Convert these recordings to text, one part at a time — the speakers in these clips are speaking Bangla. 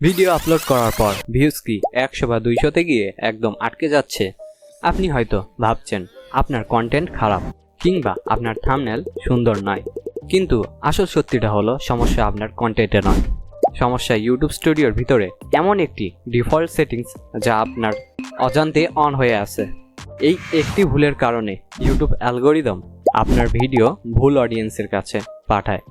ভিডিও আপলোড করার পর ভিউজ কি 100 বা 200-তে গিয়ে একদম আটকে যাচ্ছে। আপনি হয়তো ভাবছেন আপনার কন্টেন্ট খারাপ কিংবা আপনার থাম্বনেল সুন্দর নয়, কিন্তু আসল সত্যিটা হলো সমস্যা আপনার কন্টেন্টে নয়, সমস্যা ইউটিউব স্টুডিওর ভিতরে এমন একটি ডিফল্ট সেটিংস যা আপনার অজান্তে অন হয়ে আছে। এই একটি ভুলের কারণে ইউটিউব অ্যালগোরিদম আপনার ভিডিও ভুল অডিয়েন্সের কাছে পাঠায়,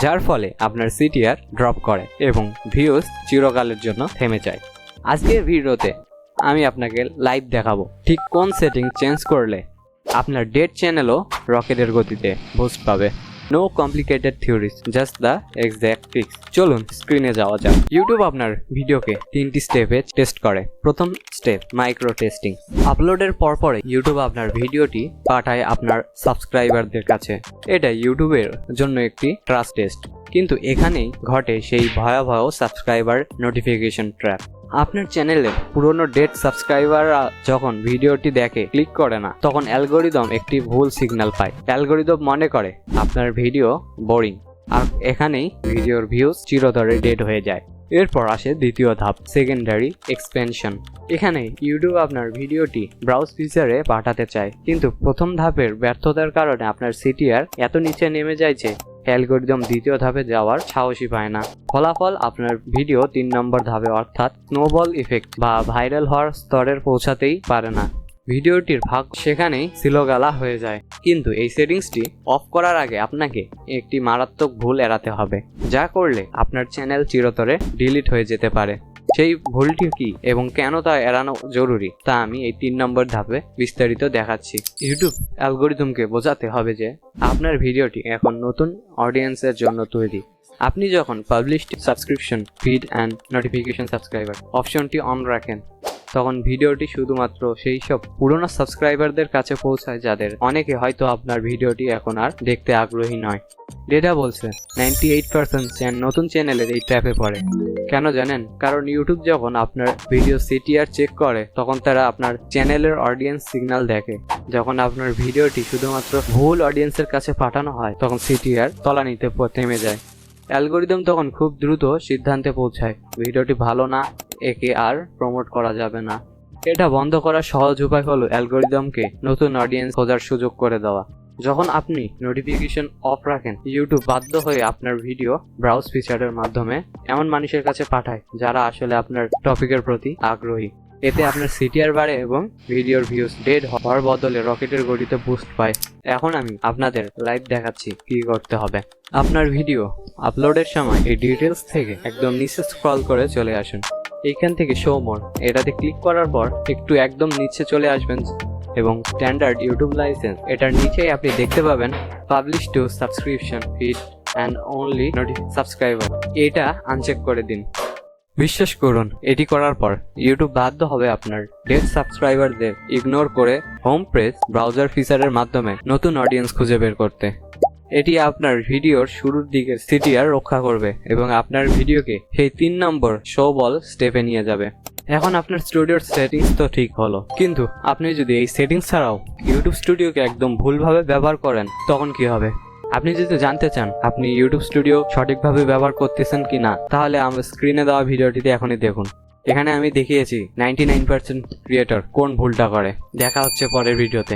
যার ফলে আপনার সিটিআর ড্রপ করে এবং ভিউজ চিরকালের জন্য থেমে যায়। আজকের ভিডিওতে আমি আপনাকে লাইভ দেখাবো ঠিক কোন সেটিং চেঞ্জ করলে আপনার ডেড চ্যানেলও রকেটের গতিতে বুস্ট পাবে। No complicated theories, just the exact tricks. চলুন স্ক্রিনে যাওয়া যাক। ইউটিউব আপনার ভিডিওকে 3টি স্টেপে টেস্ট করে। প্রথম স্টেপ, মাইক্রো টেস্টিং। আপলোডের পরপরে ইউটিউব আপনার ভিডিওটি পাঠায় আপনার সাবস্ক্রাইবারদের কাছে। এটা ইউটিউবের জন্য একটি ট্রাস্ট টেস্ট, কিন্তু এখানেই ঘটে সেই ভয়াবহ সাবস্ক্রাইবার নোটিফিকেশন ট্র্যাপ। আপনার চ্যানেলের পুরনো ডেড সাবস্ক্রাইবাররা যখন ভিডিওটি দেখে ক্লিক করে না, তখন অ্যালগোরিদম একটি ভুল সিগন্যাল পায়। অ্যালগোরিদম মনে করে আপনার ভিডিও বোরিং, আর এখানেই ভিডিওর ভিউজ চিরতরে ডেড হয়ে যায়। এরপর আসে দ্বিতীয় ধাপ, সেকেন্ডারি এক্সপেনশন। এখানে ইউটিউব আপনার ভিডিওটি ব্রাউজ ফিচারে পাঠাতে চায়, কিন্তু প্রথম ধাপের ব্যর্থতার কারণে আপনার সিটিআর এত নিচে নেমে যায় যে অ্যালগোরিদম দ্বিতীয় ধাপে যাওয়ার সাহসই পায় না। ফলাফল, আপনার ভিডিও 3 নম্বর ধাপে অর্থাৎ স্নোবল ইফেক্ট বা ভাইরাল হওয়ার স্তরের পৌঁছাতেই পারে না। ভিডিওটির ভাগ সেখানেই সিলোগালা হয়ে যায়। কিন্তু এই সেটিংসটি অফ করার আগে আপনাকে একটি মারাত্মক ভুল এড়াতে হবে, যা করলে আপনার চ্যানেল চিরতরে ডিলিট হয়ে যেতে পারে। সেই ভুলটি কি এবং কেন তা এড়ানো জরুরি তা আমি এই 3 নম্বর ধাপে বিস্তারিত দেখাচ্ছি। ইউটিউব অ্যালগোরিদমকে বোঝাতে হবে যে আপনার ভিডিওটি এখন নতুন অডিয়েন্সের জন্য তৈরি। আপনি যখন published subscription, feed and notification subscriber অপশনটি অন রাখেন, তখন ভিডিওটি শুধুমাত্র সেই সব পুরনো সাবস্ক্রাইবারদের কাছে পৌঁছায় যাদের অনেকে হয়তো আপনার ভিডিওটি এখন আর দেখতে আগ্রহী নয়। ডেটা বলছে 98% নতুন চ্যানেলের এই ট্র্যাপে পড়ে। কেন জানেন? কারণ ইউটিউব যখন আপনার ভিডিও সিটিআর চেক করে, তখন তারা আপনার চ্যানেলের অডিয়েন্স সিগন্যাল দেখে। যখন আপনার ভিডিওটি শুধুমাত্র ভুল অডিয়েন্সের কাছে পাঠানো হয়, তখন সিটিআর তলানিতে থেমে যায়। অ্যালগোরিদম তখন খুব দ্রুত সিদ্ধান্তে পৌঁছায় ভিডিওটি ভালো না, একে আর প্রমোট করা যাবে না। এটা বন্ধ করার সহজ উপায় হলো অ্যালগোরিদমকে নতুন অডিয়েন্স খোঁজার সুযোগ করে দেওয়া। যখন আপনি নোটিফিকেশন অফ রাখেন, ইউটিউব বাধ্য হয়ে আপনার ভিডিও ব্রাউজ ফিচারের মাধ্যমে এমন মানুষের কাছে পাঠায় যারা আসলে আপনার টপিকের প্রতি আগ্রহী। এতে আপনার সিটিআর বাড়ে এবং ভিডিওর ভিউজ ডেড হওয়ার বদলে রকেটের গতিতে বুস্ট পায়। এখন আমি আপনাদের লাইভ দেখাচ্ছি কি করতে হবে। আপনার ভিডিও আপলোডের সময় এই ডিটেলস থেকে একদম নিচে স্ক্রল করে চলে আসুন। এইখান থেকে শো মোর, এটাতে ক্লিক করার পর একটু একদম নিচে চলে আসবেন এবং স্ট্যান্ডার্ড ইউটিউব লাইসেন্স, এটার নিচেই আপনি দেখতে পাবেন publish two subscription, feed and only subscriber. এটা আনচেক করে দিন। বিশ্বাস করুন, এটি করার পর ইউটিউব বাধ্য হবে আপনার ডেড সাবস্ক্রাইবারদের ইগনোর করে হোম পেজ ব্রাউজার ফিচারের মাধ্যমে নতুন অডিয়েন্স খুঁজে বের করতে। এটি আপনার ভিডিওর শুরুর দিকের সিটিআর রক্ষা করবে এবং আপনার ভিডিওকে সেই 3 নম্বর শোবল স্টেপে নিয়ে যাবে। এখন আপনার স্টুডিওর সেটিংস তো ঠিক হলো, কিন্তু আপনি যদি এই সেটিংস ছাড়াও ইউটিউব স্টুডিওকে একদম ভুলভাবে ব্যবহার করেন, তখন কি হবে? আপনি যদি জানতে চান আপনি ইউটিউব স্টুডিও সঠিকভাবে ব্যবহার করতেছেন কি না, তাহলে আমার স্ক্রিনে দেওয়া ভিডিওটিতে এখনই দেখুন। এখানে আমি দেখিয়েছি 99% ক্রিয়েটর কোন ভুলটা করে। দেখা হচ্ছে পরের ভিডিওতে।